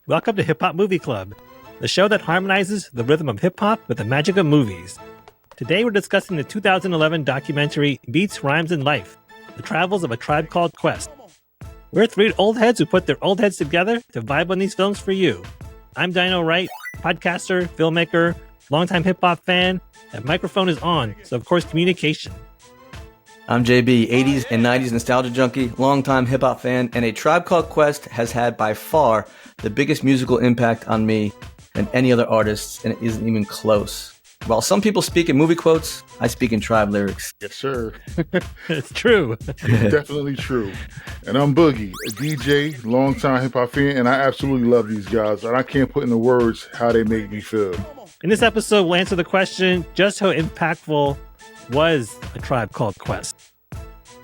Welcome to Hip Hop Movie Club, the show that harmonizes the rhythm of hip hop with the magic of movies. Today we're discussing the 2011 documentary Beats, Rhymes, and Life, The Travels of a Tribe Called Quest. We're three old heads who put their old heads together to vibe on these films for you. I'm Dino Wright, podcaster, filmmaker, longtime hip hop fan. That microphone is on, so of course communication. I'm JB, 80s and 90s nostalgia junkie, longtime hip-hop fan, and A Tribe Called Quest has had by far the biggest musical impact on me than any other artists, and it isn't even close. While some people speak in movie quotes, I speak in Tribe lyrics. Yes, sir. It's true. Definitely true. And I'm Boogie, a DJ, longtime hip-hop fan, and I absolutely love these guys, and I can't put into words how they make me feel. In this episode, we'll answer the question, just how impactful was A Tribe Called Quest?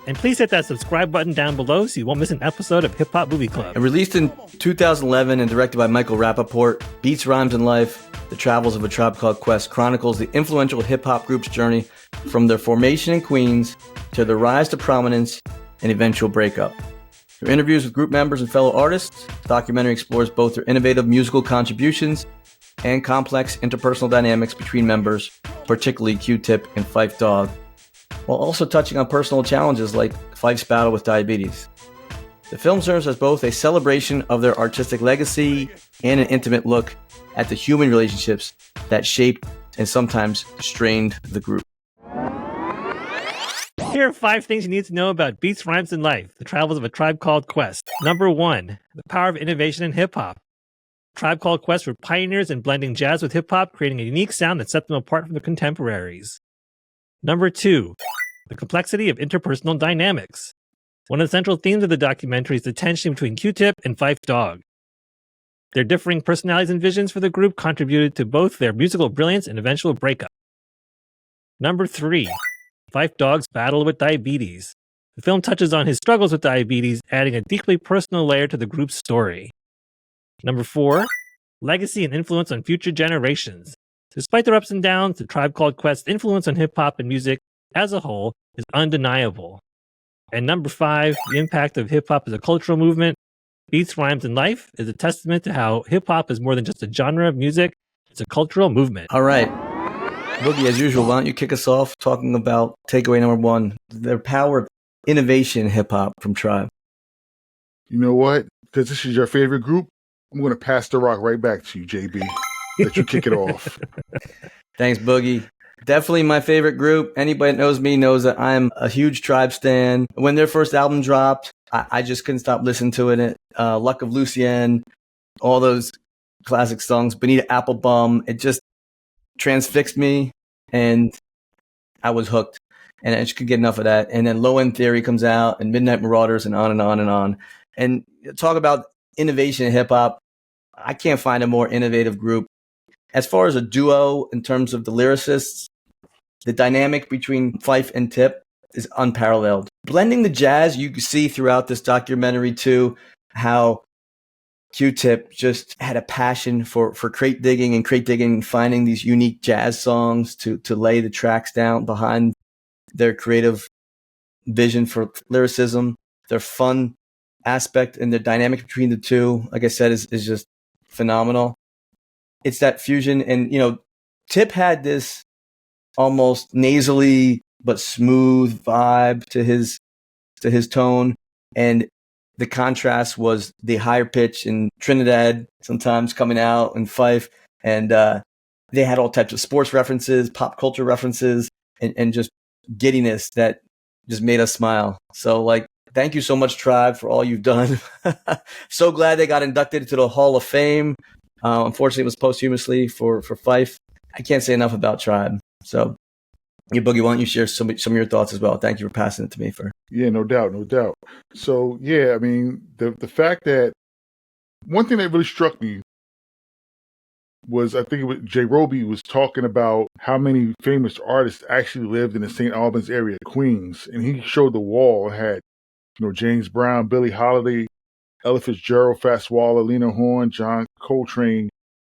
And please hit that subscribe button down below so you won't miss an episode of Hip Hop Movie Club. And released in 2011 and directed by Michael Rapaport, Beats, Rhymes, and Life, The Travels of a Tribe Called Quest chronicles the influential hip-hop group's journey from their formation in Queens to their rise to prominence and eventual breakup. Through interviews with group members and fellow artists, the documentary explores both their innovative musical contributions and complex interpersonal dynamics between members, particularly Q-Tip and Phife Dawg, while also touching on personal challenges like Phife's battle with diabetes. The film serves as both a celebration of their artistic legacy and an intimate look at the human relationships that shaped and sometimes strained the group. Here are 5 things you need to know about Beats, Rhymes, and Life, The Travels of a Tribe Called Quest. Number 1, the power of innovation in hip-hop. Tribe Called Quest were pioneers in blending jazz with hip-hop, creating a unique sound that set them apart from their contemporaries. Number 2, the complexity of interpersonal dynamics. One of the central themes of the documentary is the tension between Q-Tip and Phife Dawg. Their differing personalities and visions for the group contributed to both their musical brilliance and eventual breakup. Number 3, Phife Dawg's battle with diabetes. The film touches on his struggles with diabetes, adding a deeply personal layer to the group's story. Number 4, legacy and influence on future generations. Despite their ups and downs, the Tribe Called Quest's influence on hip-hop and music as a whole is undeniable. And number 5, the impact of hip-hop as a cultural movement. Beats, Rhymes, and Life is a testament to how hip-hop is more than just a genre of music, it's a cultural movement. All right. Boogie, as usual, why don't you kick us off talking about takeaway number 1, the power of innovation in hip-hop from Tribe. You know what? Because this is your favorite group, I'm going to pass the rock right back to you, JB. Let you kick it off. Thanks, Boogie. Definitely my favorite group. Anybody that knows me knows that I'm a huge Tribe stan. When their first album dropped, I just couldn't stop listening to it. Luck of Lucien, all those classic songs, Bonita Applebum, it just transfixed me, and I was hooked. And I just couldn't get enough of that. And then Low End Theory comes out, and Midnight Marauders, and on and on and on. And talk about innovation in hip-hop. I can't find a more innovative group. As far as a duo in terms of the lyricists, the dynamic between Phife and Tip is unparalleled. Blending the jazz, you can see throughout this documentary too, how Q-Tip just had a passion for crate digging, finding these unique jazz songs to lay the tracks down behind their creative vision for lyricism. Their fun aspect and the dynamic between the two, like I said, is just phenomenal. It's that fusion, and Tip had this almost nasally but smooth vibe to his tone, and the contrast was the higher pitch in Trinidad sometimes coming out in Phife, and they had all types of sports references, pop culture references, and just giddiness that just made us smile. So thank you so much, Tribe, for all you've done. So glad they got inducted into the Hall of Fame. Unfortunately, it was posthumously for Phife. I can't say enough about Tribe. So, Boogie, why don't you share some of your thoughts as well? Thank you for passing it to me. Yeah, no doubt. So, yeah, I mean, the fact that one thing that really struck me was, I think it was J. Roby was talking about how many famous artists actually lived in the St. Albans area, Queens. And he showed the wall. It had, James Brown, Billie Holiday, Ella Fitzgerald, Fats Waller, Lena Horne, John Coltrane.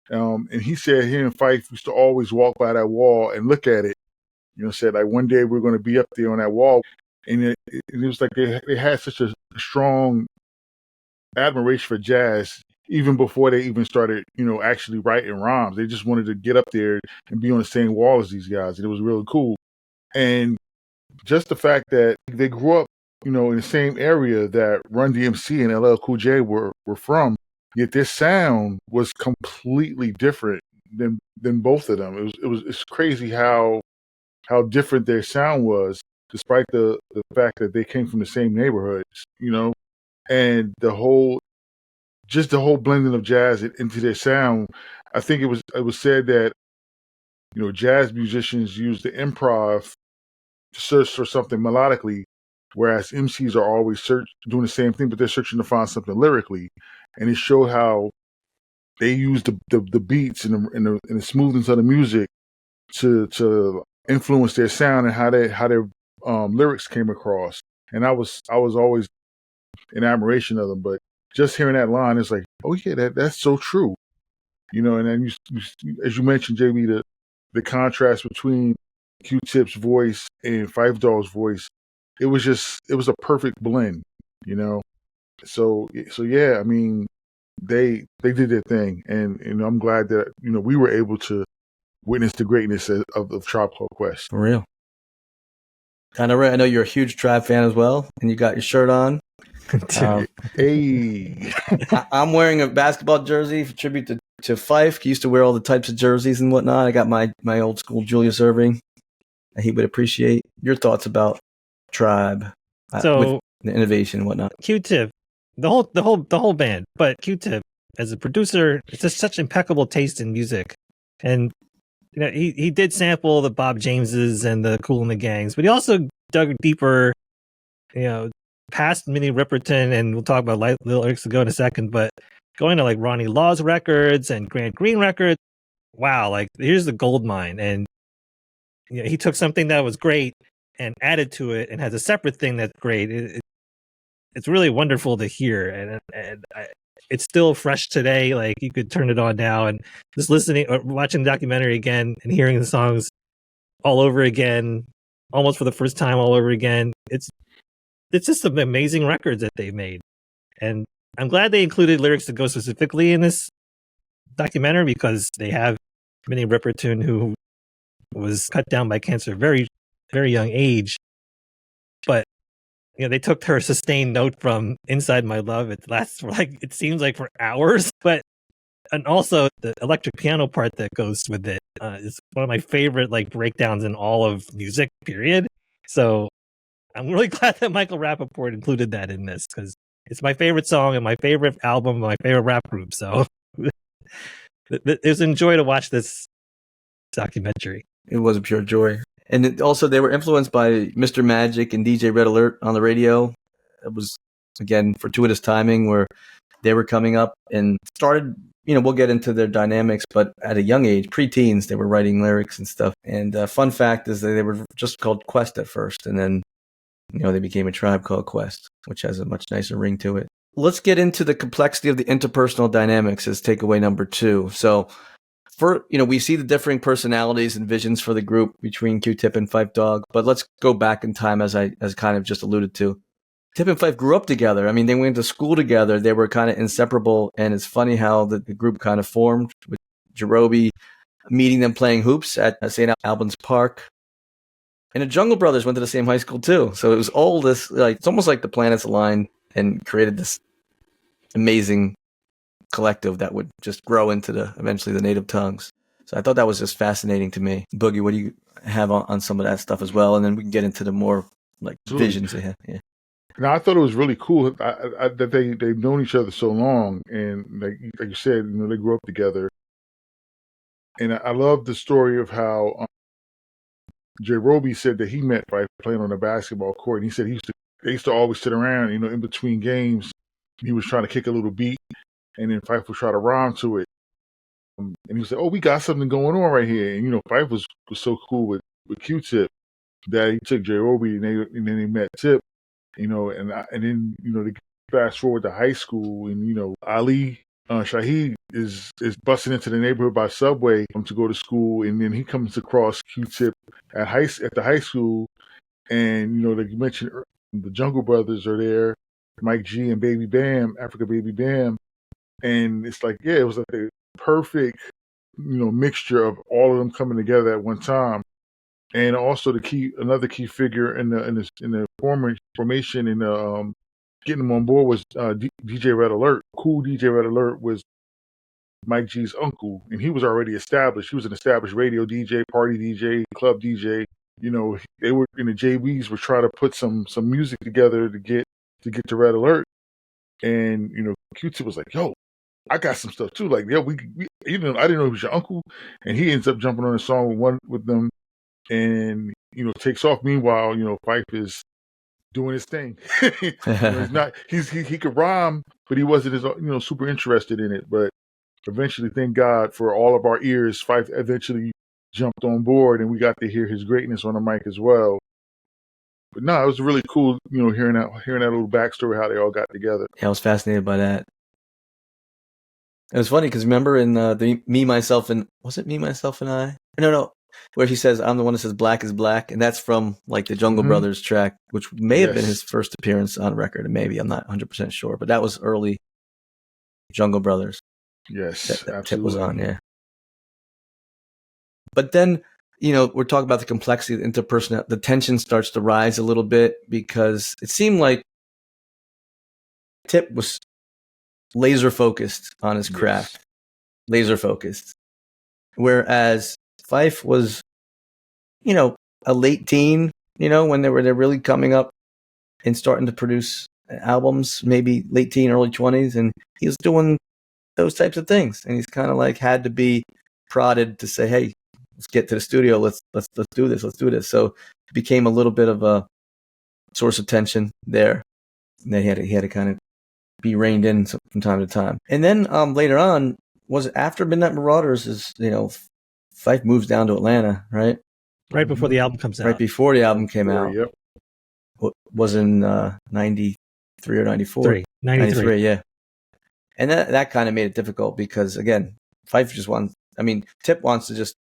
And he said he and Phife used to always walk by that wall and look at it. Said one day we're going to be up there on that wall. And it was like they had such a strong admiration for jazz. even before they even started, actually writing rhymes. They just wanted to get up there and be on the same wall as these guys. And it was really cool. And just the fact that they grew up, in the same area that Run DMC and LL Cool J were from, yet their sound was completely different than both of them. It's crazy how different their sound was, despite the fact that they came from the same neighborhoods, and the whole blending of jazz into their sound. I think it was said that, jazz musicians use the improv to search for something melodically, whereas MCs are always doing the same thing, but they're searching to find something lyrically. And it showed how they use the beats and the smoothness of the music to influence their sound and how their lyrics came across. And I was always in admiration of them. But just hearing that line is like, oh yeah, that's so true. And then you, as you mentioned, JB, the contrast between Q-Tip's voice and Phife Dawg's voice, it was a perfect blend, So yeah, I mean, they did their thing, and I'm glad that we were able to witness the greatness of Tribe Called Quest. For real. I know you're a huge Tribe fan as well, and you got your shirt on. Hey, I'm wearing a basketball jersey for tribute to Phife. He used to wear all the types of jerseys and whatnot. I got my old school Julius Erving. He would appreciate your thoughts about Tribe, with the innovation and whatnot. Q-Tip, the whole band, but Q-Tip as a producer, it's just such impeccable taste in music, and he did sample the Bob Jameses and the Kool and the Gangs, but he also dug deeper, past Minnie Riperton, and we'll talk about lyrics to go in a second, but going to like Ronnie Law's records and Grant Green records. Wow, like here's the gold mine. And he took something that was great and added to it and has a separate thing that's great. It's really wonderful to hear, and it's still fresh today. Like you could turn it on now and just listening or watching the documentary again and hearing the songs all over again, almost for the first time all over again. It's just some amazing records that they made, and I'm glad they included lyrics that go specifically in this documentary because they have Minnie Riperton, who was cut down by cancer very, very young age. But they took her sustained note from Inside My Love. It lasts for it seems like for hours. And also the electric piano part that goes with it is one of my favorite breakdowns in all of music, period. So I'm really glad that Michael Rapaport included that in this because it's my favorite song and my favorite album, my favorite rap group. So it was a joy to watch this documentary. It was a pure joy. And also they were influenced by Mr. Magic and DJ Red Alert on the radio. It was, again, fortuitous timing where they were coming up and started, we'll get into their dynamics, but at a young age, pre-teens, they were writing lyrics and stuff. And fun fact is that they were just called Quest at first. And then, they became a Tribe Called Quest, which has a much nicer ring to it. Let's get into the complexity of the interpersonal dynamics as takeaway number 2. So, we see the differing personalities and visions for the group between Q-Tip and Phife Dawg, but let's go back in time as kind of just alluded to. Tip and Phife grew up together. I mean, they went to school together. They were kind of inseparable, and it's funny how the group kind of formed with Jerobi meeting them playing hoops at St. Albans Park. And the Jungle Brothers went to the same high school too. So it was all this, it's almost like the planets aligned and created this amazing collective that would just grow into eventually the native tongues. So I thought that was just fascinating to me. Boogie, what do you have on some of that stuff as well? And then we can get into the more visions they have. Yeah. Now I thought it was really cool that they've known each other so long, and like you said, they grew up together. And I love the story of how Jerobi said that he met by playing on a basketball court, and he said they used to always sit around, in between games. He was trying to kick a little beat, and then Phife would try to rhyme to it. And he said, "Oh, we got something going on right here." And Phife was so cool with Q-Tip that he took Jerobi, and then they met Tip. And then they fast forward to high school, and Ali Shaheed is busting into the neighborhood by subway to go to school, and then he comes across Q-Tip at the high school, and like you mentioned, the Jungle Brothers are there, Mike G and Baby Bam, Africa Baby Bam, And it's like, yeah, it was like a perfect, mixture of all of them coming together at one time. And also another key figure in the formation and getting them on board was DJ Red Alert. Cool DJ Red Alert was Mike G's uncle, and he was already established. He was an established radio DJ, party DJ, club DJ. They were in the JBs were trying to put some music together to get to Red Alert, and Q-Tip was like, "Yo, I got some stuff too." Like, yeah, we I didn't know he was your uncle, and he ends up jumping on a song with them, and takes off. Meanwhile, Phife is doing his thing. He's not he could rhyme, but he wasn't as super interested in it. But eventually, thank God for all of our ears, Phife eventually jumped on board, and we got to hear his greatness on the mic as well. But no, it was really cool, hearing that little backstory, how they all got together. Yeah, I was fascinated by that. It was funny because remember in the Me, Myself, and was it Me, Myself, and I? No, where he says, "I'm the one that says black is black," and that's from like the Jungle Brothers track, which may have been his first appearance on record, and maybe I'm not 100% sure, but that was early Jungle Brothers. Yes, that tip was on, yeah. But then, we're talking about the complexity of interpersonal. The tension starts to rise a little bit because it seemed like Tip was laser focused on his craft, laser focused. Whereas Phife was, a late teen, when they're really coming up and starting to produce albums, maybe late teen, early 20s, and he was doing those types of things, and he's kind of like had to be prodded to say, "Hey, let's get to the studio. Let's do this. Let's do this." So it became a little bit of a source of tension there. And then he had to kind of be reined in from time to time. And then later on, was it after Midnight Marauders? Phife moves down to Atlanta, right? Right before the album comes out. Right before the album came out. Yep. Was in 93 or 94? 93, yeah. And that kind of made it difficult because, again, Phife just wants, Tip wants to just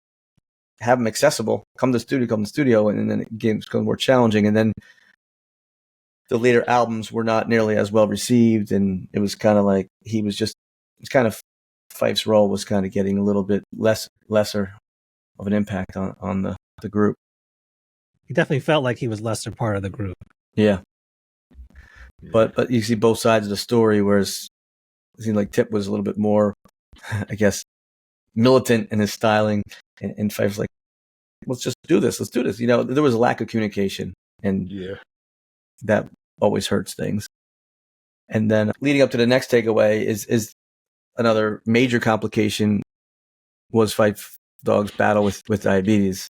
have them accessible, come to the studio, and then it becomes more challenging. And then the later albums were not nearly as well received, and it was kind of like Phife's role was kind of getting a little bit lesser of an impact on the group. He definitely felt like he was lesser part of the group. Yeah. But you see both sides of the story, whereas it seemed like Tip was a little bit more, I guess, militant in his styling, and Phife's like, let's just do this. Let's do this. There was a lack of communication, and that always hurts things. And then leading up to the next takeaway is another major complication was Phife Dawg's battle with diabetes.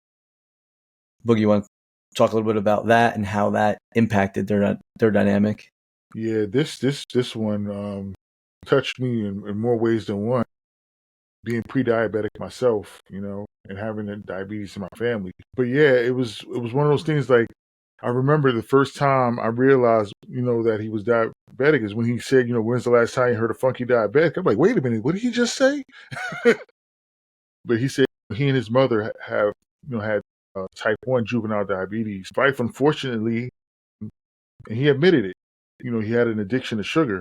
Boogie, you want to talk a little bit about that and how that impacted their dynamic? Yeah, this one touched me in more ways than one. Being pre-diabetic myself, and having diabetes in my family. But yeah, it was one of those things. Like, I remember the first time I realized, that he was diabetic is when he said, "When's the last time you heard a funky diabetic?" I'm like, wait a minute, what did he just say? But he said he and his mother have, had type 1 juvenile diabetes. Phife, unfortunately, and he admitted it. He had an addiction to sugar.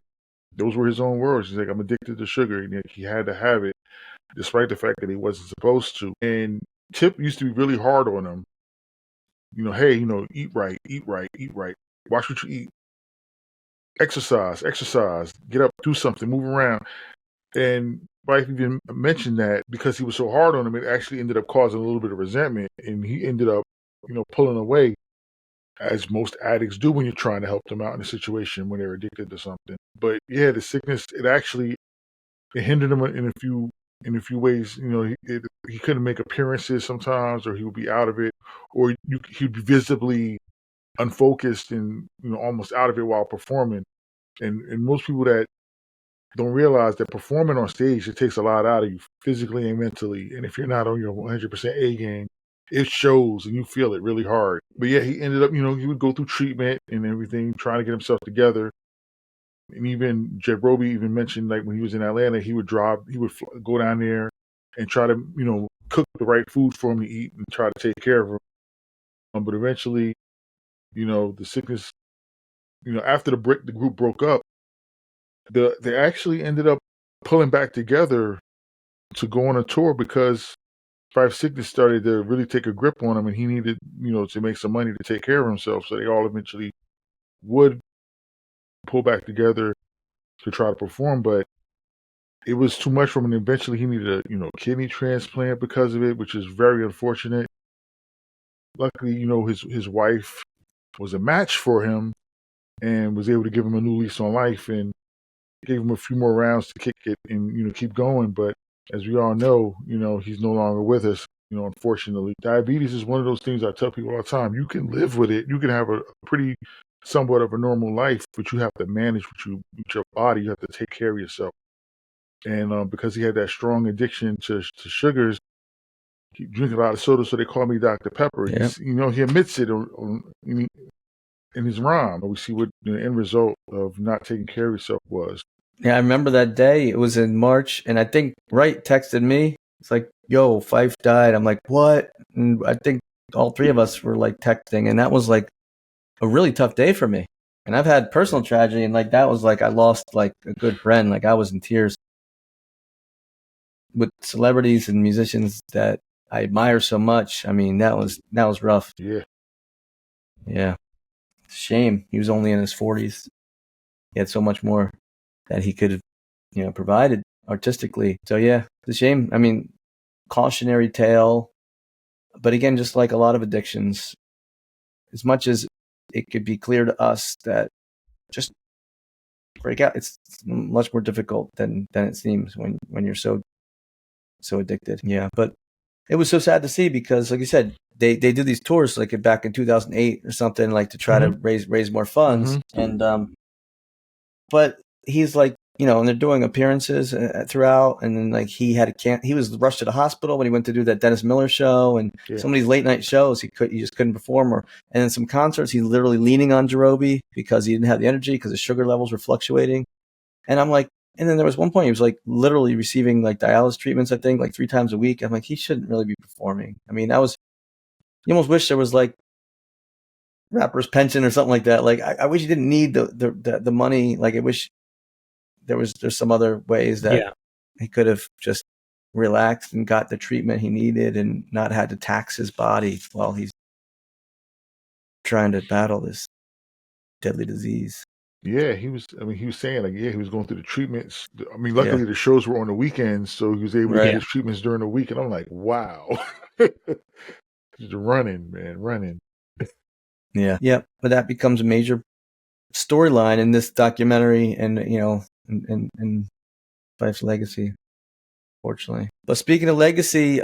Those were his own words. He's like, "I'm addicted to sugar," and he had to have it, despite the fact that he wasn't supposed to. And Tip used to be really hard on him. Hey, eat right, eat right, eat right. Watch what you eat. Exercise, get up, do something, move around. And Phife even mentioned that because he was so hard on him, it actually ended up causing a little bit of resentment, and he ended up, pulling away, as most addicts do when you're trying to help them out in a situation when they're addicted to something. But yeah, the sickness, it hindered him in a few ways. He couldn't make appearances sometimes, or he would be out of it, or he'd be visibly unfocused and almost out of it while performing. And most people that don't realize that performing on stage, it takes a lot out of you physically and mentally. And if you're not on your 100% A game, it shows and you feel it really hard. But yeah, he ended up, he would go through treatment and everything, trying to get himself together. And even Jeb Roby even mentioned, like, when he was in Atlanta, he would go down there and try to, cook the right food for him to eat and try to take care of him. But eventually, the sickness, after the group broke up, they actually ended up pulling back together to go on a tour because Phife sickness started to really take a grip on him, and he needed, to make some money to take care of himself. So they all eventually would pull back together to try to perform, but it was too much for him, and eventually he needed a, kidney transplant because of it, which is very unfortunate. Luckily, his wife was a match for him and was able to give him a new lease on life and gave him a few more rounds to kick it and, keep going. But as we all know, he's no longer with us, unfortunately. Diabetes is one of those things I tell people all the time. You can live with it. You can have a pretty somewhat of a normal life, but you have to manage with your body. You have to take care of yourself. And because he had that strong addiction to sugars, he drinking a lot of soda, so they call me Dr. Pepper. Yeah. He admits it in his rhyme. We see what the end result of not taking care of yourself was. Yeah, I remember that day. It was in March, and I think Wright texted me. It's like, yo, Phife died. I'm like, what? And I think all three of us were like texting, and that was like a really tough day for me. And I've had personal tragedy, and like that was like I lost like a good friend. Like I was in tears. With celebrities and musicians that I admire so much, I mean, that was rough. Yeah. Yeah. Shame. He was only in his 40s. He had so much more that he could have, provided artistically. So yeah, it's a shame. I mean, cautionary tale. But again, just like a lot of addictions, as much as it could be clear to us that just break out, it's much more difficult than it seems when you're so addicted. Yeah. But it was so sad to see because, like you said, they do these tours like back in 2008 or something, like to try to raise more funds. And but he's like, and they're doing appearances throughout, and then like he was rushed to the hospital when he went to do that Dennis Miller show, and some of these late night shows he just couldn't perform, and then some concerts he's literally leaning on Jerobi because he didn't have the energy because his sugar levels were fluctuating, and I'm like. And then there was one point he was like literally receiving like dialysis treatments, I think, like 3 times a week. I'm like, he shouldn't really be performing. I mean, you almost wish there was like rapper's pension or something like that. Like, I wish he didn't need the money. Like, I wish there's some other ways that he could have just relaxed and got the treatment he needed and not had to tax his body while he's trying to battle this deadly disease. Yeah, he was saying like, he was going through the treatments. I mean, luckily the shows were on the weekends, so he was able to get his treatments during the week. And I'm like, wow. Just running. Yeah. Yeah. But that becomes a major storyline in this documentary and Phife's legacy, fortunately. But speaking of legacy,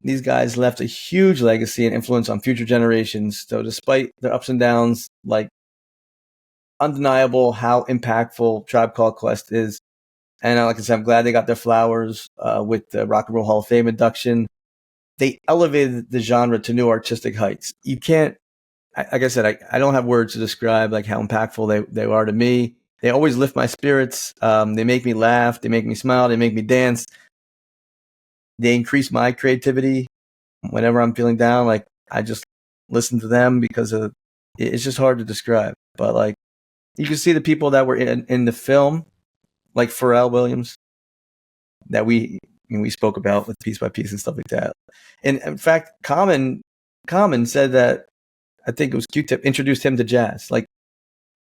these guys left a huge legacy and influence on future generations. So despite their ups and downs, like, undeniable how impactful Tribe Called Quest is. And like I said, I'm glad they got their flowers with the Rock and Roll Hall of Fame induction. They elevated the genre to new artistic heights. You can't, like I said, I don't have words to describe like how impactful they are to me. They always lift my spirits. They make me laugh. They make me smile. They make me dance. They increase my creativity whenever I'm feeling down. Like I just listen to them because it's just hard to describe. But like, you can see the people that were in the film, like Pharrell Williams, that we spoke about with Piece by Piece and stuff like that. And in fact, Common said that, I think it was Q-Tip, introduced him to jazz. Like,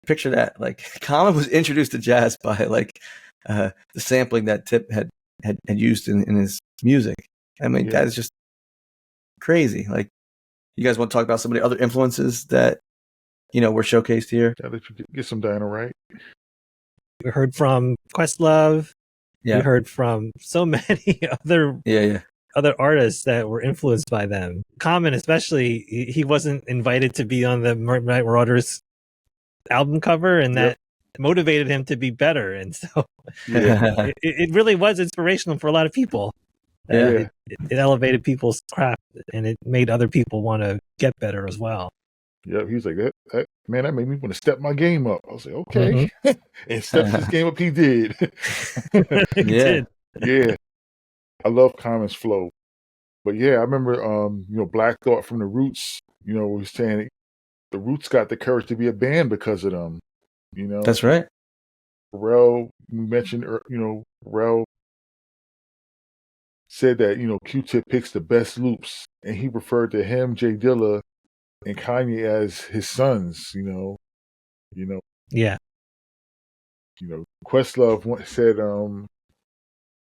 picture that. Like, Common was introduced to jazz by like the sampling that Tip had used in his music. I mean, that is just crazy. Like, you guys want to talk about some of the other influences that were showcased here? Yeah, let you get some Diana Wright. We heard from Questlove. Yeah. We heard from so many other other artists that were influenced by them. Common, especially, he wasn't invited to be on the Midnight Marauders album cover, and that motivated him to be better. And so it really was inspirational for a lot of people. It elevated people's craft, and it made other people want to get better as well. Yep, he was like, that man, that made me want to step my game up. I was like, okay. And step his game up, he did. He did. Yeah. I love Common's flow. But yeah, I remember Black Thought from the Roots, was saying the Roots got the courage to be a band because of them. That's right. Pharrell, we mentioned, Pharrell said that, Q-Tip picks the best loops, and he referred to him, Jay Dilla, and Kanye as his sons, you know, Yeah. Questlove said,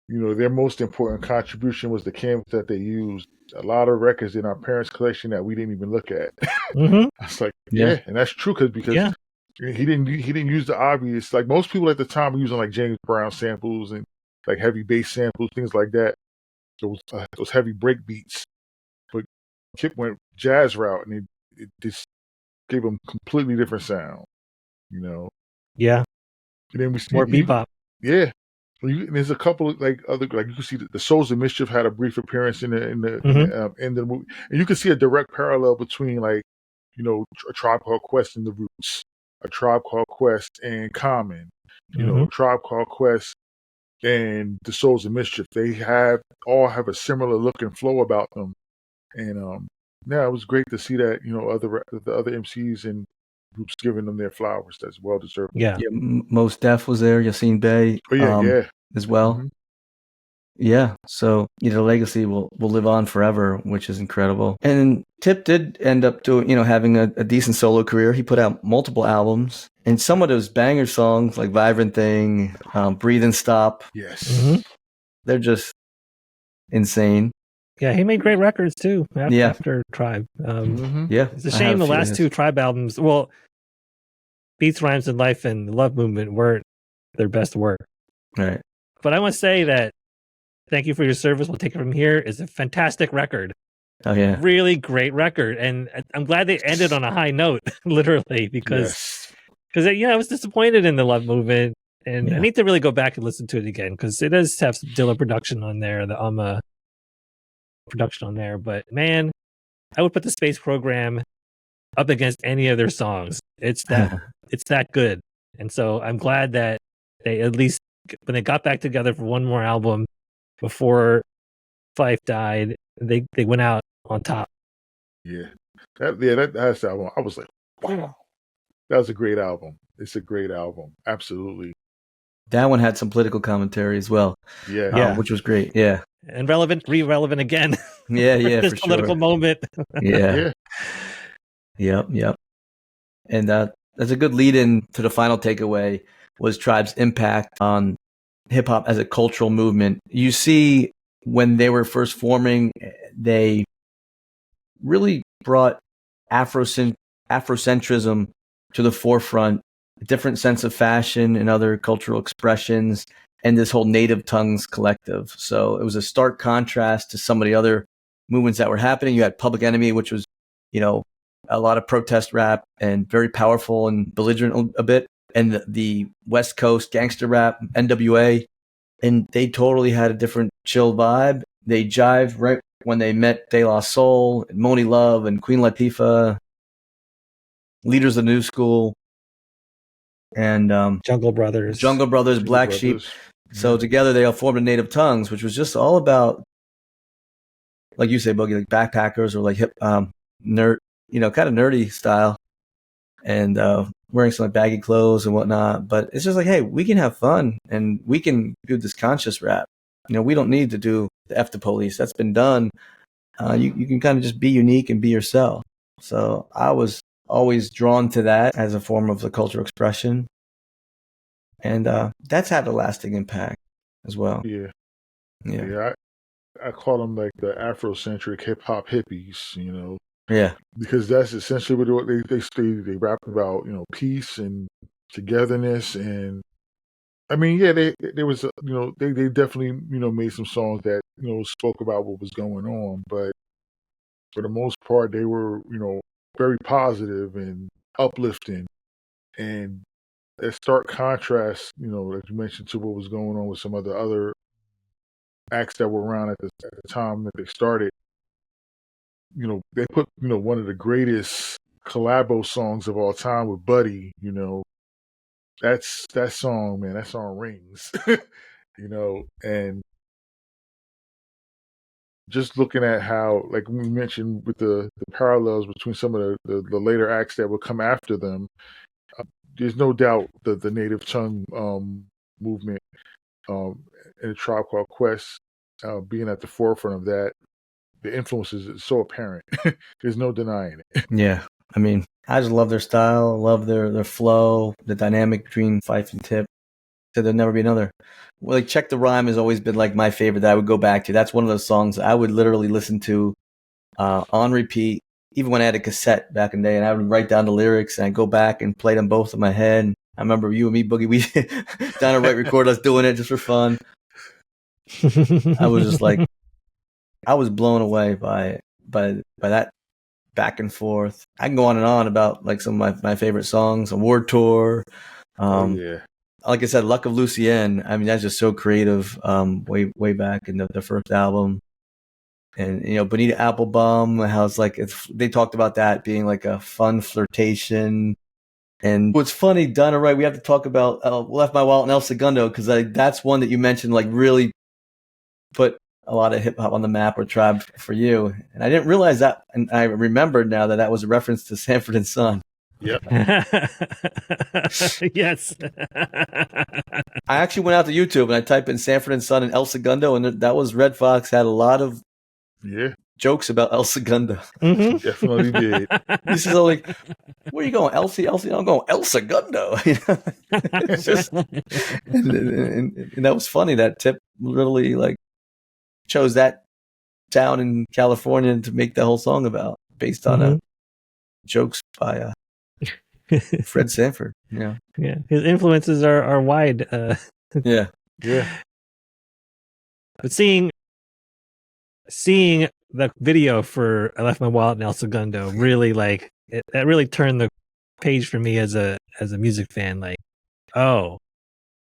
their most important contribution was the canvas that they used. A lot of records in our parents' collection that we didn't even look at. Mm-hmm. I was like, Yeah. yeah, and that's true because Yeah. he didn't use the obvious. Like most people at the time were using like James Brown samples and like heavy bass samples, things like that. Those heavy break beats. But Kip went jazz route, and it just gave him completely different sound. Yeah. And then we More bebop. Yeah. There's a couple of like other, like you can see the Souls of Mischief had a brief appearance in the end of the movie, and you can see a direct parallel between like a Tribe Called Quest and the Roots, a Tribe Called Quest and Common, a Tribe Called Quest and the Souls of Mischief. They all have a similar look and flow about them, and yeah, it was great to see that the other MCs and groups giving them their flowers. That's well deserved. Yeah. Mos Def was there, Yassine Bey, as well. Mm-hmm. Yeah, so the legacy will live on forever, which is incredible. And Tip did end up doing, having a decent solo career. He put out multiple albums, and some of those banger songs like "Vibrant Thing," "Breathe and Stop," Yes, they're just insane. Yeah, he made great records too after Tribe. Yeah, it's a shame the last two Tribe albums, well, Beats, Rhymes, and Life and Love Movement weren't their best work. Right. But I want to say that Thank You for Your Service, We'll Take It From Here is a fantastic record. Oh, yeah. Really great record. And I'm glad they ended on a high note, literally, because I was disappointed in the Love Movement. And I need to really go back and listen to it again because it does have some Dilla production on there, the production on there. But man, I would put the Space Program up against any of their songs. It's that good. And so I'm glad that they at least, when they got back together for one more album before Phife died, they went out on top. Yeah. That's the album. I was like, wow. That was a great album. It's a great album. Absolutely. That one had some political commentary as well. Yeah. Which was great. Yeah. And relevant again. Yeah, this for political moment. Yeah. Yep. And that's a good lead in to the final takeaway was Tribe's impact on hip hop as a cultural movement. You see, when they were first forming, they really brought Afrocentrism to the forefront, a different sense of fashion and other cultural expressions, and this whole native tongues collective. So it was a stark contrast to some of the other movements that were happening. You had Public Enemy, which was, a lot of protest rap and very powerful and belligerent a bit. And the West Coast gangster rap, NWA, and they totally had a different chill vibe. They jived right when they met De La Soul, and Moni Love, and Queen Latifah, leaders of the new school, and Jungle Brothers, Black Sheep. So together they all formed a Native Tongues, which was just all about, like you say, Boogie, like backpackers or like hip nerd, kind of nerdy style, and wearing some like baggy clothes and whatnot. But it's just like, hey, we can have fun and we can do this conscious rap. We don't need to do the F the police. That's been done. You can kind of just be unique and be yourself. So I was always drawn to that as a form of the cultural expression. And that's had a lasting impact as well. Yeah. I call them like the Afrocentric hip hop hippies, Yeah. Because that's essentially what they rap about, peace and togetherness. And I mean, yeah, there was, they definitely, made some songs that, spoke about what was going on. But for the most part, they were, very positive and uplifting. And a stark contrast, like you mentioned, to what was going on with some of the other acts that were around at the time that they started. They put, one of the greatest collabo songs of all time with Buddy, that song, man, that song rings, and just looking at how, like we mentioned with the parallels between some of the later acts that would come after them, there's no doubt that the native tongue movement and the Tribe Called Quest being at the forefront of that, the influences is so apparent. There's no denying it. Yeah. I mean, I just love their style, love their flow, the dynamic between Phife and Tip. So there'll never be another. Well, like Check the Rhyme has always been like my favorite that I would go back to. That's one of those songs I would literally listen to on repeat, even when I had a cassette back in the day, and I would write down the lyrics and I'd go back and play them both in my head. And I remember you and me, Boogie, we down at Right Record us doing it just for fun. I was just like, I was blown away by that back and forth. I can go on and on about like some of my favorite songs, Award Tour. Yeah. Like I said, Luck of Lucienne. I mean, that's just so creative. Way back in the first album, and Bonita Applebum. How it's like they talked about that being like a fun flirtation. And what's funny, Donna, right? We have to talk about Left My Wallet and El Segundo because that's one that you mentioned like really put a lot of hip hop on the map or tribe for you. And I didn't realize that, and I remembered now that was a reference to Sanford and Son. Yep. Yes. I actually went out to YouTube and I typed in Sanford and Son and El Segundo, and that was Red Fox had a lot of jokes about El Segundo. Mm-hmm. Definitely did. This is like, where are you going, Elsie? I'm going El Segundo. It's just, and that was funny. That Tip literally like chose that town in California to make the whole song about, based on jokes by Fred Sanford. Yeah. His influences are wide. Yeah. But seeing the video for I Left My Wallet in El Segundo really that really turned the page for me as a music fan. Like, oh,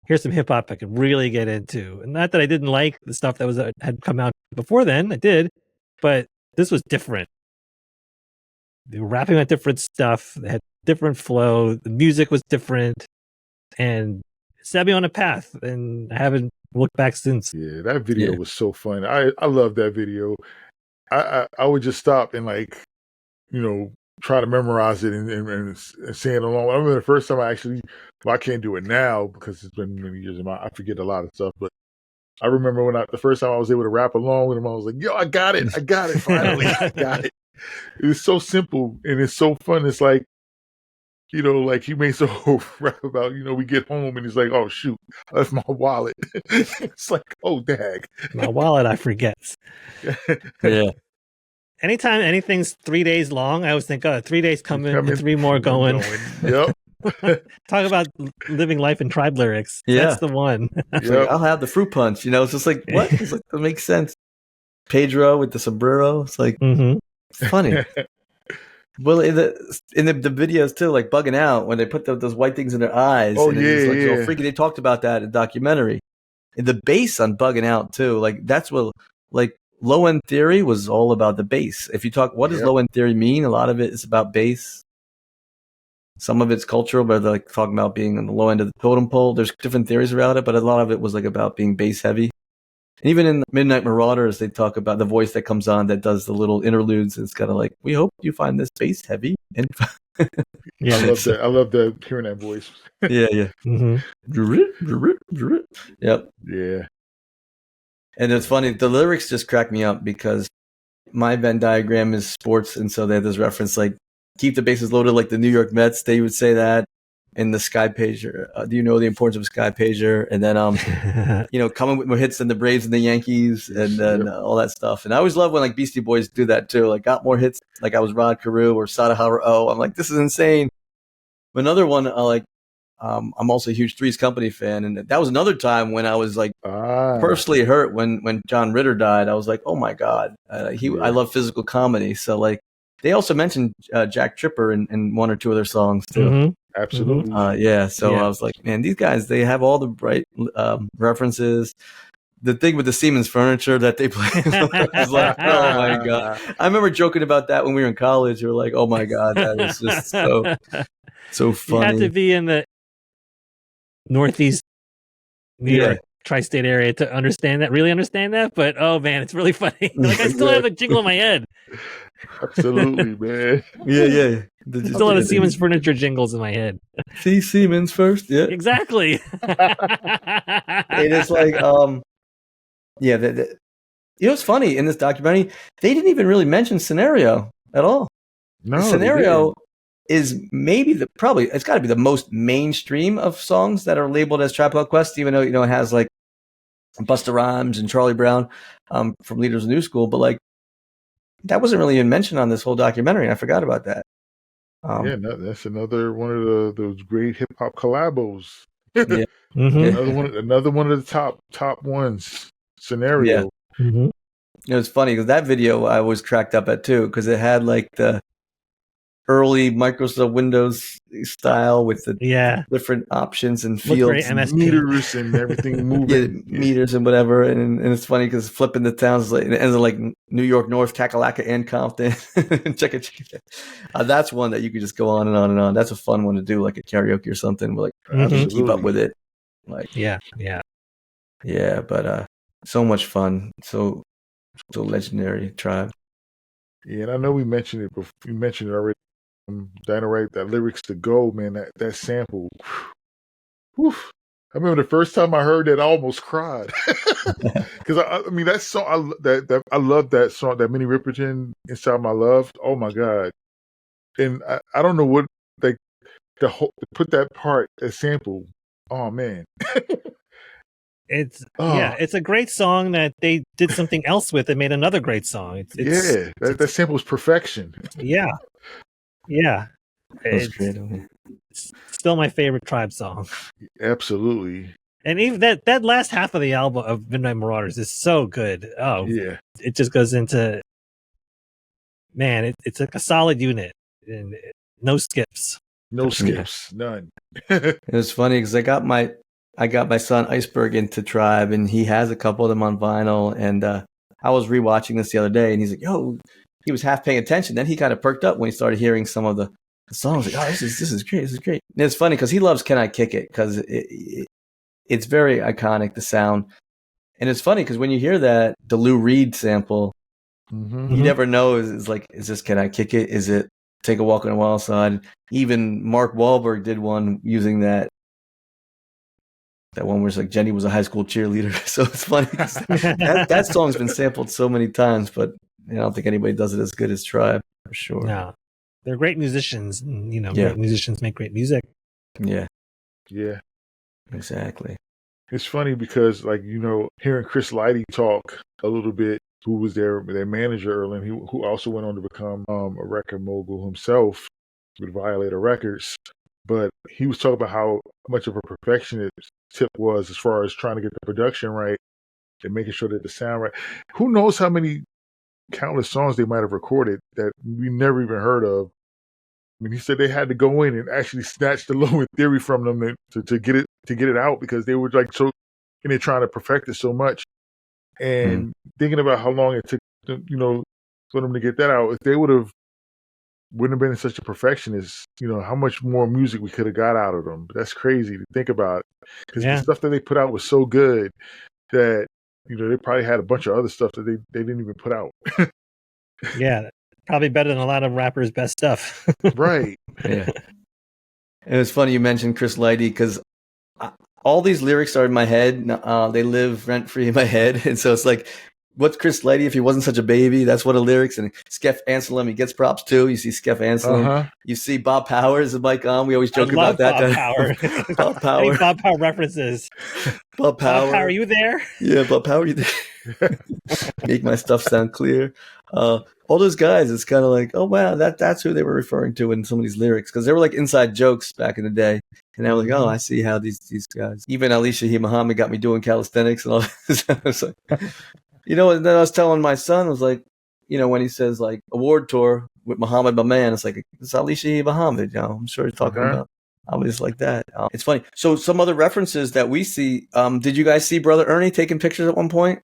here's some hip hop I could really get into. And not that I didn't like the stuff that had come out before then. I did, but this was different. They were rapping on different stuff. They had different flow. The music was different, and it set me on a path. And I haven't looked back since. Yeah, that video was so fun. I love that video. I would just stop and try to memorize it and sing it along. I remember the first time I can't do it now because it's been many years and I forget a lot of stuff. But I remember the first time I was able to rap along with him, I was like, "Yo, I got it! Finally, I got it!" It was so simple and it's so fun. It's like, like he made some whole rap about, we get home and he's like, "Oh shoot, I left my wallet." It's like, oh dag, my wallet I forget. Yeah. Anytime anything's 3 days long, I always think, 3 days coming and 3 more going. Yep. Talk about living life in tribe lyrics. Yeah. That's the one. Like, I'll have the fruit punch. It's just like, what? It's like, it makes sense. Pedro with the sombrero. It's like, funny. Well, in the videos too, like Bugging Out, when they put those white things in their eyes. Oh, and yeah. Freaky. They talked about that in the documentary. And the bass on Bugging Out too, like that's what, like Low End Theory was all about the bass. If you talk, what does Low End Theory mean? A lot of it is about bass. Some of it's cultural, but they're like talking about being on the low end of the totem pole. There's different theories around it, but a lot of it was like about being bass heavy. And even in Midnight Marauders, they talk about the voice that comes on that does the little interludes. It's kind of like, we hope you find this bass heavy. And yeah, I love that. I love hearing that voice. Yeah. Yep. Yeah. And it's funny, the lyrics just crack me up because my Venn diagram is sports, and so they have this reference like, keep the bases loaded like the New York Mets. They would say that in the Sky Pager. Do you know the importance of a Sky Pager? And then, coming with more hits than the Braves and the Yankees and then all that stuff. And I always love when like Beastie Boys do that too. Like got more hits. Like I was Rod Carew or Sada Howard O. I'm like, this is insane. Another one, I'm also a huge Three's Company fan. And that was another time when I was like personally hurt when John Ritter died. I was like, oh my God. I love physical comedy. So like, they also mentioned Jack Tripper in one or two of their songs too. Mm-hmm. Absolutely. So I was like, man, these guys, they have all the right references. The thing with the Siemens furniture that they play, I was like, oh my God. I remember joking about that when we were in college. We were like, oh my God, that is just so funny. You had to be in the Northeast New York tri-state area to really understand that. But oh man, it's really funny. Like I still have a jingle in my head. Absolutely, man. Yeah. Still have the Siemens furniture jingles in my head. See Siemens first. Yeah. Exactly. It is like, yeah. You know what's funny in this documentary? They didn't even really mention Scenario at all. No, The Scenario is maybe it's got to be the most mainstream of songs that are labeled as Tribe Called Quest, even though it has like Busta Rhymes and Charlie Brown from Leaders of New School, but like that wasn't really even mentioned on this whole documentary, and I forgot about that. That's another one of those great hip hop collabos. Yeah. Mm-hmm. Another one of the top ones. Scenario. Yeah. Mm-hmm. It was funny because that video I was cracked up at too, because it had like the early Microsoft Windows style with the different options and fields, and meters and everything moving, meters and whatever. And it's funny because flipping the towns, like, it ends up like New York, North, Kakalaka, and Compton. check it. That's one that you could just go on and on and on. That's a fun one to do, like a karaoke or something. But like keep up with it. Like yeah. But so much fun, so legendary Tribe. Yeah, and I know we mentioned it before. We mentioned it already. Dynamite, that lyrics to go, man, that sample. Whew. I remember the first time I heard that, I almost cried because I mean that song. I love that song, that Minnie Riperton, Inside My Love. Oh my god! And I don't know what like to put that part as sample. Oh man. It's a great song that they did something else with and made another great song. That sample is perfection. Yeah. It's still my favorite Tribe song. Absolutely. And even that last half of the album of Midnight Marauders is so good. Oh yeah. It just goes into, man, it's like a solid unit and no skips. None. It was funny because I got my son Iceberg into Tribe, and he has a couple of them on vinyl. And I was rewatching this the other day, and he's like, "Yo," he was half paying attention. Then he kind of perked up when he started hearing some of the songs. Like, "Oh, this is great. This is great." And it's funny because he loves "Can I Kick It?" because it's very iconic, the sound. And it's funny because when you hear that, the Lou Reed sample, you never know is this "Can I Kick It?" Is it "Take a Walk on the Wild Side"? Even Mark Wahlberg did one using that one where it's like Jenny was a high school cheerleader. So it's funny. that song's been sampled so many times, but I don't think anybody does it as good as Tribe, for sure. No, they're great musicians. And, great musicians make great music. Yeah. Yeah. Exactly. It's funny because, like, hearing Chris Lighty talk a little bit, who was their manager early, and who also went on to become a record mogul himself with Violator Records. But he was talking about how much of a perfectionist Tip was as far as trying to get the production right and making sure that the sound right. Who knows how many countless songs they might have recorded that we never even heard of. I mean, he said they had to go in and actually snatch the Low End Theory from them to get it out because they were like so, and they're trying to perfect it so much. And thinking about how long it took, for them to get that out, if they wouldn't have been such a perfectionist, how much more music we could have got out of them. That's crazy to think about. Because the stuff that they put out was so good that, they probably had a bunch of other stuff that they didn't even put out. Yeah, probably better than a lot of rappers' best stuff. Right. Yeah. And it's funny you mentioned Chris Lighty because all these lyrics are in my head. They live rent-free in my head. And so it's like, what's Chris Lighty if he wasn't such a baby? That's one of the lyrics. And Skef Anselm, he gets props too. You see Skef Anselm. You see Bob Power is the mic on. We always joke about that. Bob Power. Bob Power. Any Bob Power references. Bob Power. Bob Power, are you there? Yeah, Bob Power, are you there? Make my stuff sound clear. All those guys, it's kind of like, oh, wow, that's who they were referring to in some of these lyrics. Because they were like inside jokes back in the day. And I was like, oh, I see how these guys. Even Alicia He Muhammad got me doing calisthenics and all this. I was like, and then I was telling my son, I was like, when he says like award tour with Muhammad, my man, it's like, it's Alicia He Muhammad. I'm sure he's talking about obviously like that. It's funny. So some other references that we see, did you guys see Brother Ernie taking pictures at one point?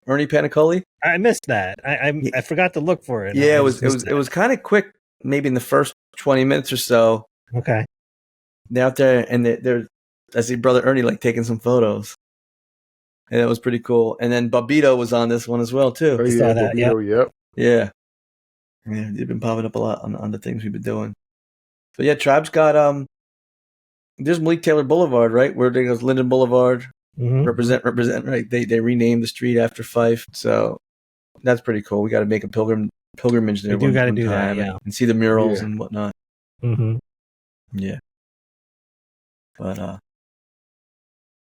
Ernie Panicoli? I missed that. I forgot to look for it. Yeah, it was kind of quick, maybe in the first 20 minutes or so. Okay. They're out there and I see Brother Ernie like taking some photos. And it was pretty cool. And then Babito was on this one as well too. Oh, yeah, Babito, yep. Yeah. Yeah, they've been popping up a lot on the things we've been doing. So yeah, Tribe's got there's Malik Taylor Boulevard, right? Where they goes Linden Boulevard. Mm-hmm. Represent, right? They renamed the street after Phife. So that's pretty cool. We got to make a pilgrimage there We do got to one do that, time yeah. and see the murals Yeah. and whatnot. Mm-hmm. Yeah. But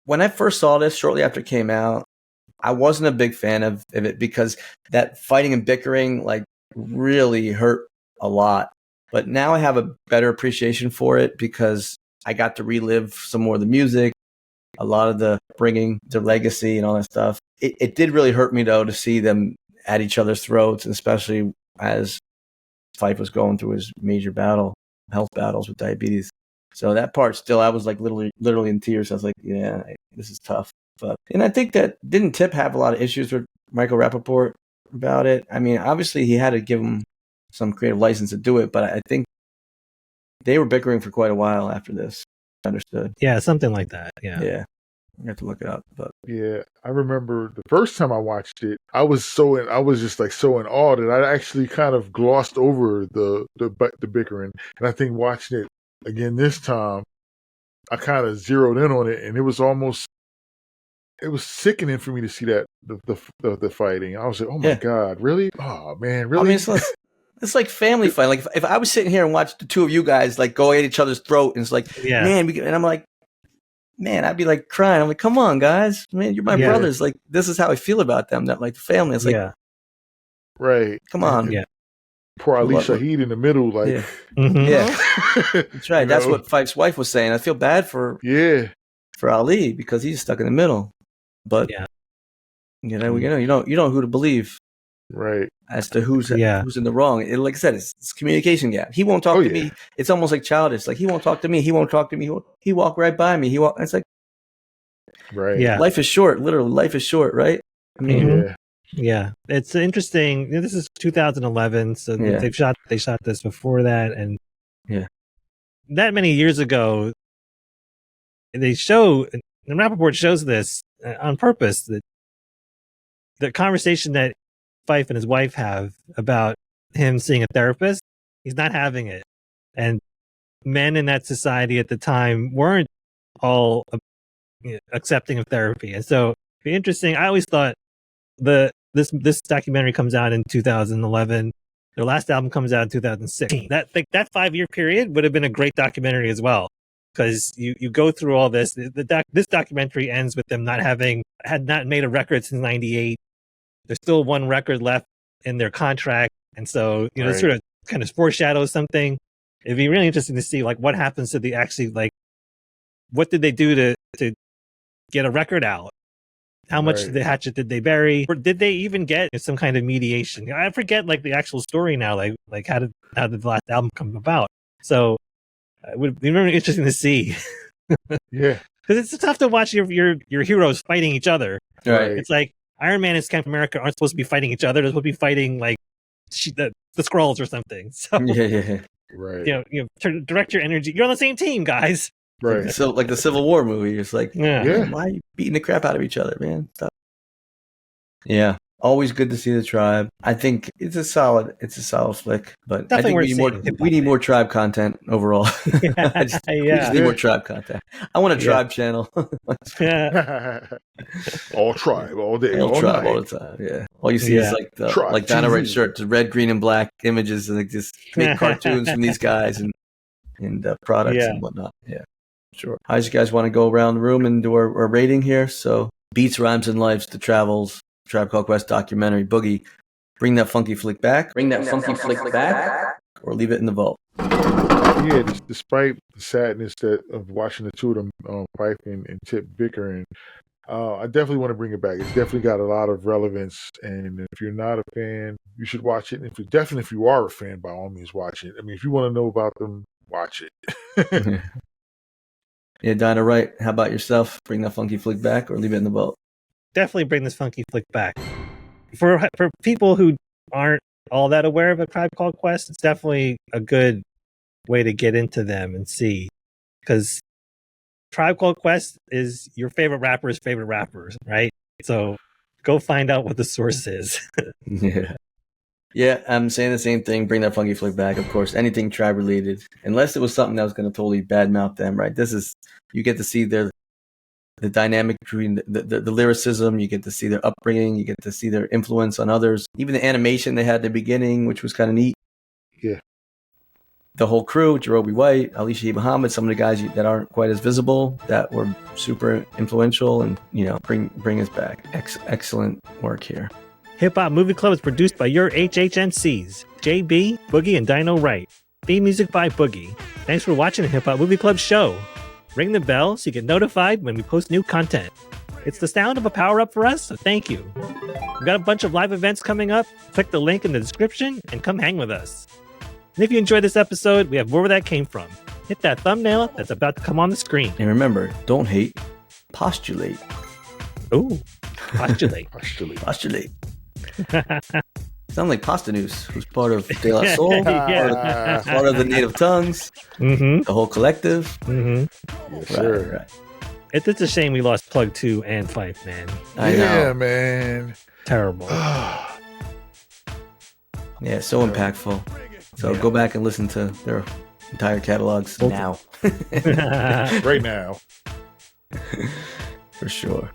when I first saw this shortly after it came out, I wasn't a big fan of it because that fighting and bickering like really hurt a lot. But now I have a better appreciation for it because I got to relive some more of the music, a lot of the bringing their legacy and all that stuff. It did really hurt me though to see them at each other's throats, and especially as Phife was going through his major health battles with diabetes. So that part still, I was like literally in tears. I was like, yeah, this is tough. And I think that didn't Tip have a lot of issues with Michael Rapaport about it? I mean, obviously he had to give him some creative license to do it, but I think they were bickering for quite a while after this. Understood. Yeah, something like that. Yeah. Yeah. I have to look it up. But Yeah, I remember the first time I watched it, I was just like so in awe that I actually kind of glossed over the bickering, and I think watching it again this time, I kind of zeroed in on it, and it was sickening for me to see that the fighting. I was like, oh my God, really? Oh man, really? I mean, it's like family fight. Like if I was sitting here and watched the two of you guys like go at each other's throat, and it's like, man, and I'm like, man, I'd be like crying. I'm like, come on, guys, man, you're my brothers. Like this is how I feel about them. That like the family. It's like, right. Come on, Poor Ali Shaheed in the middle, like, that's right. That's what Fife's wife was saying. I feel bad for Ali because he's stuck in the middle. But you know you don't know who to believe, right? As to who's in the wrong. Like I said, it's communication gap. He won't talk to me. It's almost like childish. Like he won't talk to me. He won't talk to me. He walked right by me. It's like, right? Yeah. Life is short. Literally, life is short, right? I mean, yeah. It's interesting. This is 2011, so they shot this before that, and that many years ago, they show, and Rapaport shows this on purpose, that the conversation that Phife and his wife have about him seeing a therapist, he's not having it. And men in that society at the time weren't all accepting of therapy. And so it'd be interesting. I always thought this documentary comes out in 2011. Their last album comes out in 2006. That 5-year period would have been a great documentary as well. Because you go through all this. This documentary ends with them had not made a record since '98. There's still one record left in their contract, and so it sort of kind of foreshadows something. It'd be really interesting to see like what happens to what did they do to get a record out? How much of the hatchet did they bury? Or did they even get some kind of mediation? I forget like the actual story now. Like how did the last album come about? So it would be really interesting to see. Yeah, because it's tough to watch your heroes fighting each other. Right. It's like Iron Man and Captain America aren't supposed to be fighting each other. They're supposed to be fighting like the Skrulls or something. So right. Direct your energy. You're on the same team, guys. Right. So like the Civil War movie, it's like, Yeah. why are you beating the crap out of each other, man? Stop. Yeah. Always good to see the Tribe. I think it's a solid flick, but Definitely I think we need more Tribe content overall. We just need more Tribe content. I want a Tribe channel. All Tribe, all day, all Tribe, night. all the time. Yeah. All you see is like the Tribe like Donna TV. Wright shirt, the red, green, and black images, and like just make cartoons from these guys and products and whatnot. Yeah. Sure. How do you guys want to go around the room and do our rating here? So Beats, Rhymes, and Lives, The Travels, Tribe Called Quest documentary, Boogie, bring that funky flick back. Or leave it in the vault. Yeah, despite the sadness of watching the two of them, Phife and Tip bickering, I definitely want to bring it back. It's definitely got a lot of relevance, and if you're not a fan, you should watch it. And if you are a fan, by all means, watch it. I mean, if you want to know about them, watch it. Yeah, Dinah Wright, how about yourself? Bring that funky flick back or leave it in the vault? Definitely bring this funky flick back. For people who aren't all that aware of A Tribe Called Quest, it's definitely a good way to get into them and see. Because Tribe Called Quest is your favorite rapper's favorite rappers, right? So go find out what the source is. Yeah. Yeah, I'm saying the same thing. Bring that funky flick back, of course. Anything tribe related, unless it was something that was going to totally badmouth them, right? This is you get to see the dynamic between the lyricism. You get to see their upbringing. You get to see their influence on others. Even the animation they had at the beginning, which was kind of neat. Yeah. The whole crew, Jerobi White, Alicia Muhammad, some of the guys that aren't quite as visible that were super influential, and bring us back. Excellent work here. Hip Hop Movie Club is produced by your HHNCs, JB, Boogie, and Dino Wright. Theme music by Boogie. Thanks for watching the Hip Hop Movie Club show. Ring the bell so you get notified when we post new content. It's the sound of a power-up for us, so thank you. We've got a bunch of live events coming up. Click the link in the description and come hang with us. And if you enjoyed this episode, we have more where that came from. Hit that thumbnail that's about to come on the screen. And remember, don't hate, postulate. Ooh, postulate. Postulate. Sound like Pastanus, who's part of De La Soul, Yeah. part of the native tongues, the whole collective. Yes, sir. Right. It's a shame we lost Plug 2 and Phife, man. I know. Man. Terrible. Yeah, so impactful. So go back and listen to their entire catalogs now. Right now. For sure.